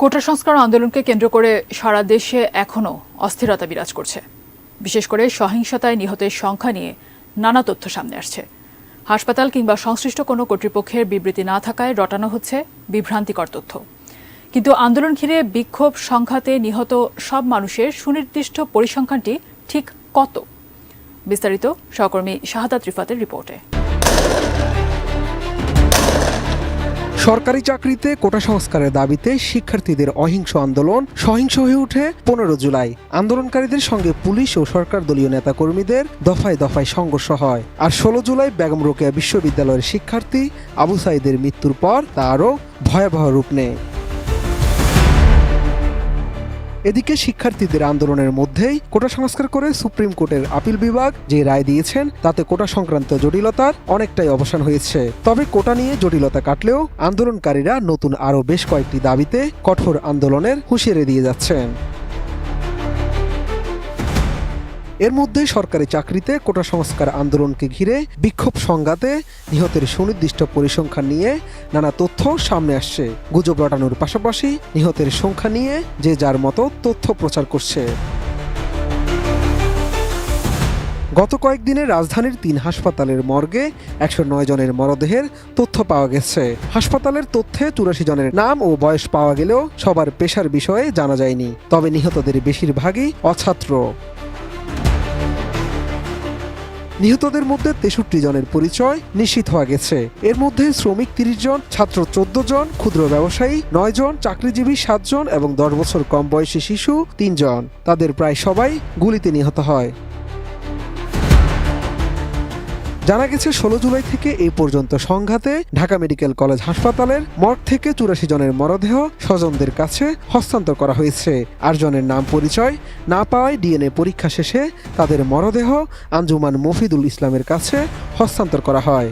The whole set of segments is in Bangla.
কোটা সংস্কার আন্দোলনকে কেন্দ্র করে সারা দেশে এখনও অস্থিরতা বিরাজ করছে। বিশেষ করে সহিংসতায় নিহতের সংখ্যা নিয়ে নানা তথ্য সামনে আসছে। হাসপাতাল কিংবা সংশ্লিষ্ট কোনো কর্তৃপক্ষের বিবৃতি না থাকায় রটানো হচ্ছে বিভ্রান্তিকর তথ্য। কিন্তু আন্দোলন ঘিরে বিক্ষোভ সংঘাতে নিহত সব মানুষের সুনির্দিষ্ট পরিসংখ্যানটি ঠিক কত? বিস্তারিত সহকর্মী শাহাদাত রিফাতের রিপোর্টে। সরকারি চাকরিতে কোটা সংস্কারের দাবিতে শিক্ষার্থীদের অহিংস আন্দোলন সহিংস হয়ে ওঠে 15 জুলাই। আন্দোলনকারীদের সঙ্গে পুলিশ ও সরকার দলীয় নেতাকর্মীদের দফায় দফায় সংঘর্ষ হয়। আর 16 জুলাই বেগম রোকেয়া বিশ্ববিদ্যালয়ের শিক্ষার্থী আবু সাঈদের মৃত্যুর পর তা আরও ভয়াবহ রূপ নেয়। এদিকে শিক্ষার্থীদের আন্দোলনের মধ্যেই কোটা সংস্কার করে সুপ্রিম কোর্টের আপিল বিভাগ যে রায় দিয়েছেন তাতে কোটা সংক্রান্ত জটিলতার অনেকটাই অবসান হয়েছে। তবে কোটা নিয়ে জটিলতা কাটলেও আন্দোলনকারীরা নতুন আরও বেশ কয়েকটি দাবিতে কঠোর আন্দোলনের হুঁশিয়ারি দিয়ে যাচ্ছেন। এর মধ্যে সরকারি চাকরিতে কোটা সংস্কার আন্দোলনকে ঘিরে বিক্ষোভ সংঘাতে নিহতের সুনির্দিষ্ট পরিসংখ্যান নিয়ে নানা তথ্য সামনে আসছে। গুজব রটানোর পাশাপাশি নিহতের সংখ্যা নিয়ে যে যার মতো তথ্য প্রচার করছে। গত কয়েকদিনে রাজধানীর 3 হাসপাতালের মর্গে 109 জনের মরদেহের তথ্য পাওয়া গেছে। হাসপাতালের তথ্যে 84 জনের নাম ও বয়স পাওয়া গেলেও সবার পেশার বিষয়ে জানা যায়নি। তবে নিহতদের বেশিরভাগই অছাত্র। নিহতদের মধ্যে 63 জনের পরিচয় নিশ্চিত হওয়া গেছে। এর মধ্যে শ্রমিক 30 জন, ছাত্র 14 জন, ক্ষুদ্র ব্যবসায়ী 9 জন, চাকরিজীবী 7 জন এবং 10 বছর কম বয়সী শিশু 3 জন। তাদের প্রায় সবাই গুলিতে নিহত হয়। জানা গেছে 16 জুলাই থেকে এই পর্যন্ত সংঘাতে ঢাকা মেডিকেল কলেজ হাসপাতালের মর্গ থেকে 84 জনের মরদেহ স্বজনদের কাছে হস্তান্তর করা হয়েছে। 8 জনের নাম পরিচয় না পাওয়ায় ডিএনএ পরীক্ষা শেষে তাদের মরদেহ আঞ্জুমান মফিদুল ইসলামের কাছে হস্তান্তর করা হয়।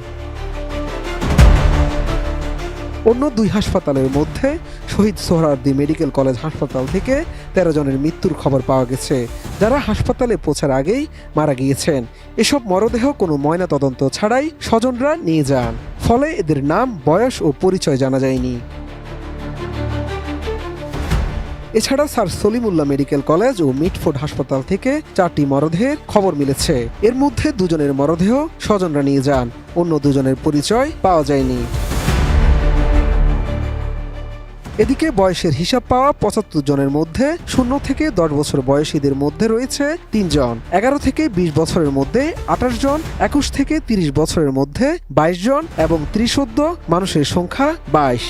অন্য 2 হাসপাতালের মধ্যে শহীদ সোহরাওয়ার্দী মেডিকেল কলেজ হাসপাতাল থেকে 13 জনের মৃত্যুর খবর পাওয়া গেছে, যারা হাসপাতালে পৌঁছার আগেই মারা গিয়েছেন। এসব মরদেহ কোনো ময়নাতদন্ত ছাড়াই স্বজনরা নিয়ে যান, ফলে এদের নাম, বয়স ও পরিচয় জানা যায়নি। এছাড়া স্যার সলিমুল্লাহ মেডিকেল কলেজ ও মিটফোর্ড হাসপাতাল থেকে 4টি মরদেহের খবর মিলেছে। এর মধ্যে 2 জনের মরদেহ স্বজনরা নিয়ে যান, অন্য 2 জনের পরিচয় পাওয়া যায়নি। এদিকে বয়সের হিসাব পাওয়া 75 জনের মধ্যে 0 থেকে 10 বছর বয়সীদের মধ্যে রয়েছে 3 জন, 11 থেকে 20 বছরের মধ্যে 28 জন, 21 থেকে 30 বছরের মধ্যে 22 জন এবং 30 মানুষের সংখ্যা 22।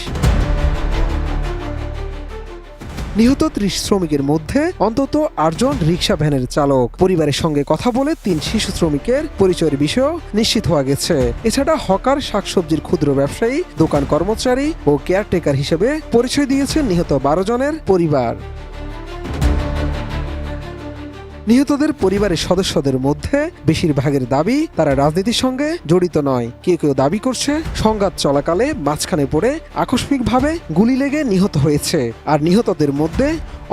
নিহত 30 শ্রমিকের মধ্যে অন্তত 8 জন রিকশা ভ্যানের চালক। পরিবারের সঙ্গে কথা বলে 3 শিশু শ্রমিকের পরিচয়ের বিষয় নিশ্চিত হওয়া গেছে। এছাড়া হকার, শাকসবজির ক্ষুদ্র ব্যবসায়ী, দোকান কর্মচারী ও কেয়ারটেকার হিসেবে পরিচয় দিয়েছেন নিহত 12 জনের পরিবার। নিহতদের পরিবারের সদস্যদের মধ্যে বেশিরভাগের দাবি তারা রাজনীতির সঙ্গে জড়িত নয়। কেউ কেউ দাবি করছে সংঘাত চলাকালে মাঝখানে পড়ে আকস্মিকভাবে গুলি লেগে নিহত হয়েছে। আর নিহতদের মধ্যে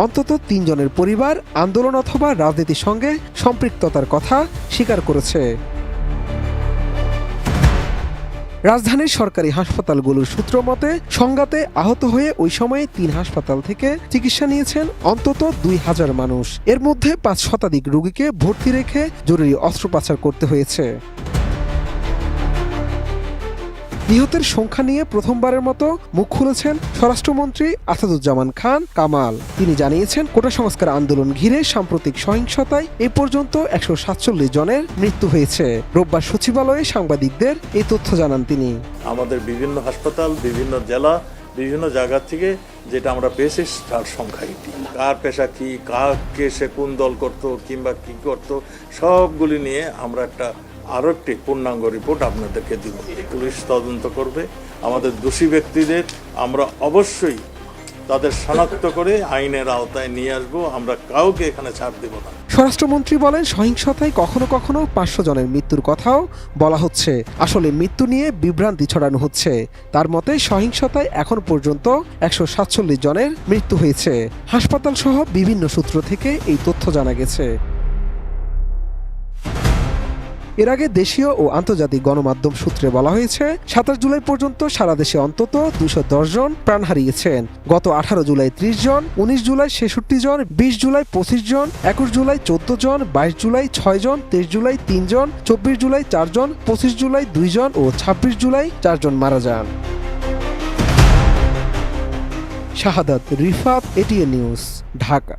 অন্তত 3 জনের পরিবার আন্দোলন অথবা রাজনীতির সঙ্গে সম্পৃক্ততার কথা স্বীকার করেছে। রাজধানীর সরকারি হাসপাতালগুলোর সূত্র মতে সংঘাতে আহত হয়ে ওই সময়ে 3 হাসপাতাল থেকে চিকিৎসা নিয়েছেন অন্তত 2000 মানুষ। এর মধ্যে 5 শতাধিক রোগীকে ভর্তি রেখে জরুরি অস্ত্রোপচার করতে হয়েছে। নিহতের সংখ্যা নিয়ে প্রথমবারের মতো মুখ খুলেছেন স্বরাষ্ট্রমন্ত্রী আসাদুজ্জামান খান কামাল। তিনি জানিয়েছেন কোটা সংস্কার আন্দোলন ঘিরে সাম্প্রতিক সহিংসতায় এ পর্যন্ত 147 জনের মৃত্যু হয়েছে। রোববার সচিবালয়ে সাংবাদিকদের এই তথ্য জানান তিনি। আমাদের বিভিন্ন হাসপাতাল, বিভিন্ন জেলা, বিভিন্ন জায়গা থেকে যেটা আমরা পেয়েছি তার সংখ্যা এটি। কার পেশা কি, কাকে সে কোন দল করতো কিংবা কি করতো, সবগুলি নিয়ে আমরা আরও একটি পূর্ণাঙ্গ রিপোর্ট আপনাদেরকে দিব। পুলিশ তদন্ত করবে। আমাদের দোষী ব্যক্তিদের আমরা অবশ্যই তাদের শনাক্ত করে আইনের আওতায় নিয়ে আসবো। আমরা কাউকে এখানে ছাড় দেব না। স্বরাষ্ট্রমন্ত্রী বলেন, সহিংসতায় কখনো কখনো 500 জনের মৃত্যুর কথাও বলা হচ্ছে। আসলে মৃত্যু নিয়ে বিভ্রান্তি ছড়ানো হচ্ছে। তার মতে সহিংসতায় এখন পর্যন্ত 147 জনের মৃত্যু হয়েছে। হাসপাতাল সহ বিভিন্ন সূত্র থেকে এই তথ্য জানা গেছে। এর আগে দেশীয় ও আন্তর্জাতিক গণমাধ্যম সূত্রে বলা হয়েছে 27 জুলাই পর্যন্ত সারা দেশে অন্তত 210 জন প্রাণ হারিয়েছেন। গত 18 জুলাই 30 জন, 19 জুলাই 66 জন, 20 জুলাই 25 জন, 21 জুলাই 14 জন, 22 জুলাই 6 জন, 23 জুলাই 3 জন, 24 জুলাই 4 জন, 25 জুলাই 2 জন ও 26 জুলাই 4 জন মারা যান। শাহাদাত রিফাত, এটিএন নিউজ, ঢাকা।